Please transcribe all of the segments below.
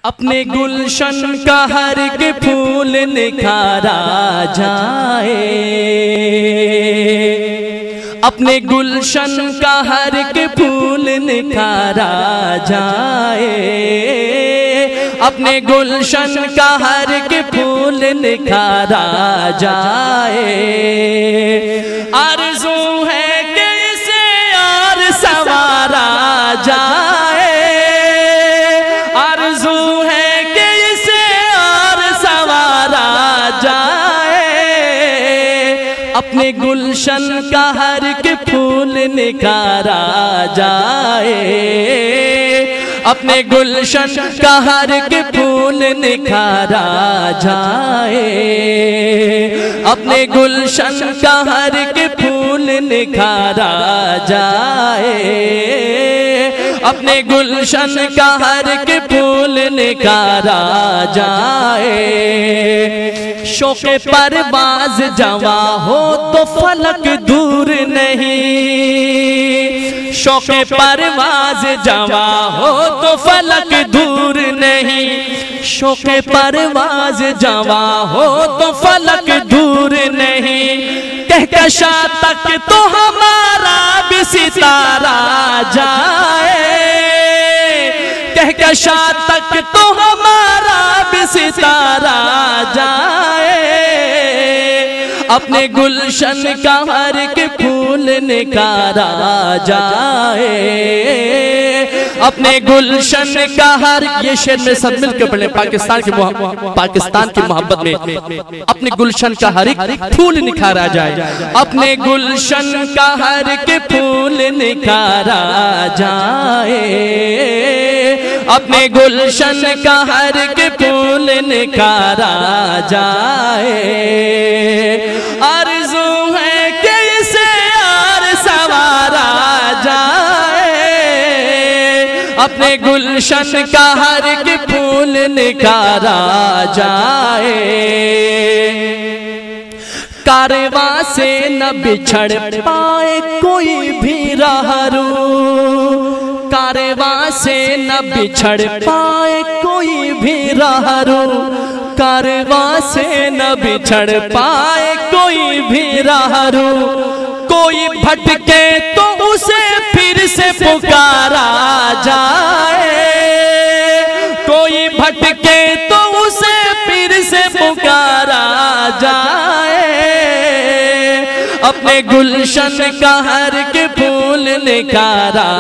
اپنے گلشن کا ہر ایک پھول نکھارا جائے، اپنے گلشن کا ہر ایک پھول نکھارا جائے، اپنے گلشن کا ہر ایک پھول نکھارا جائے۔ آرزو ہے کہ اسے اور سنوارا جائے، آرزو ہے کہ اسے اور سنوارا جائے، اپنے گلشن کا ہر ایک پھول نکھارا جائے، اپنے گلشن کا ہر ایک پھول نکھارا جائے، اپنے گلشن کا ہر ایک پھول نکھارا جائے، اپنے گلشن کا ہر ایک پھول نکھارا جائے۔ شوق پرواز جواں ہو تو فلک دور نہیں، شوق پرواز جواں ہو تو فلک دور نہیں، شوق پرواز جواں ہو تو فلک دور نہیں، کہکشاں تک تو ہمارا بھی ستارہ جائے، کہکشاں تک تو ہمارا بھی ستارہ جائے، اپنے گلشن کا ہر ایک پھول نکھارا جائے، اپنے گلشن کا ہر، یہ شعر میں سب مل کے پڑھیں، پاکستان کی محبت میں اپنے گلشن کا ہر ایک پھول نکھارا جائے، اپنے گلشن کا ہر ایک پھول نکھارا جائے، اپنے گلشن کا ہر ایک پھول نکھارا جائے۔ آرزو ہے کہ اسے اور سنوارا جائے، اپنے گلشن کا ہر ایک پھول نکھارا جائے، کارواں سے نہ بچھڑ پائے کوئی بھی راہرو، کارواں سے نہ بچھڑ پائے کوئی بھی راہرو، کارواں سے نہ بچھڑ پائے کوئی بھی راہرو، کوئی بھٹکے تو اسے پھر سے پکارا جائے، کوئی بھٹکے تو اسے پھر سے پکارا جائے، اپنے گلشن کا ہر ایک پھول نکھارا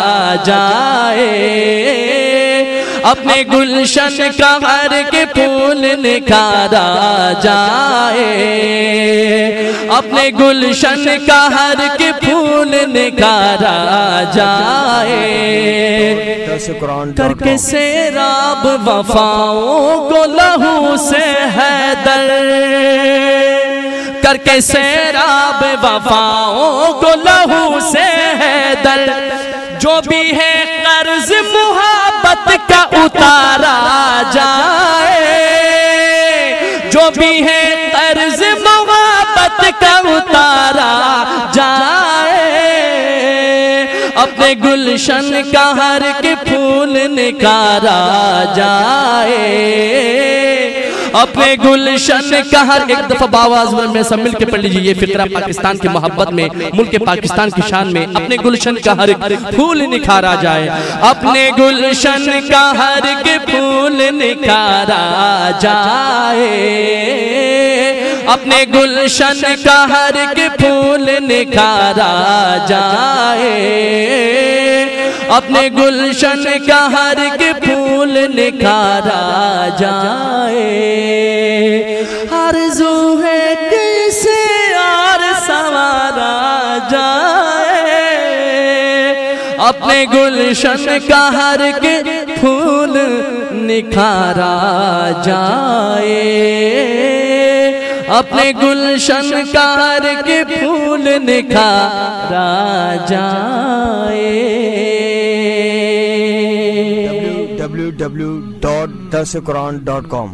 جائے، اپنے گلشن کا ہر ایک پھول نکھارا جائے، اپنے گلشن کا ہر ایک پھول نکھارا جائے، کر کے سیراب وفاؤں کو لہو سے حیدر، کر کے سیراب وفاؤں کو لہو سے حیدر، جو بھی ہے قرض محبت کا اتارا جائے، جو بھی ہے قرض محبت کا اتارا جائے، اپنے گلشن کا ہر ایک پھول نکھارا جائے، اپنے گلشن کا ہر ایک دفعہ باواز میں سب مل کے پڑھ لیجئے، یہ فقرہ پاکستان کی محبت میں، ملک پاکستان کی شان میں، اپنے گلشن کا ہر ایک پھول نکھارا جائے، اپنے گلشن کا ہر ایک پھول نکھارا جائے، اپنے گلشن کا ہر ایک پھول نکھارا جائے، اپنے گلشن کا ہر ایک پھول نکھارا جائے، آرزو ہے کہ اسے اور سنوارا جائے، اپنے گلشن کا ہر ایک پھول نکھارا جائے، اپنے گلشن کا ہر ایک پھول نکھارا جائے۔ www.dasquran.com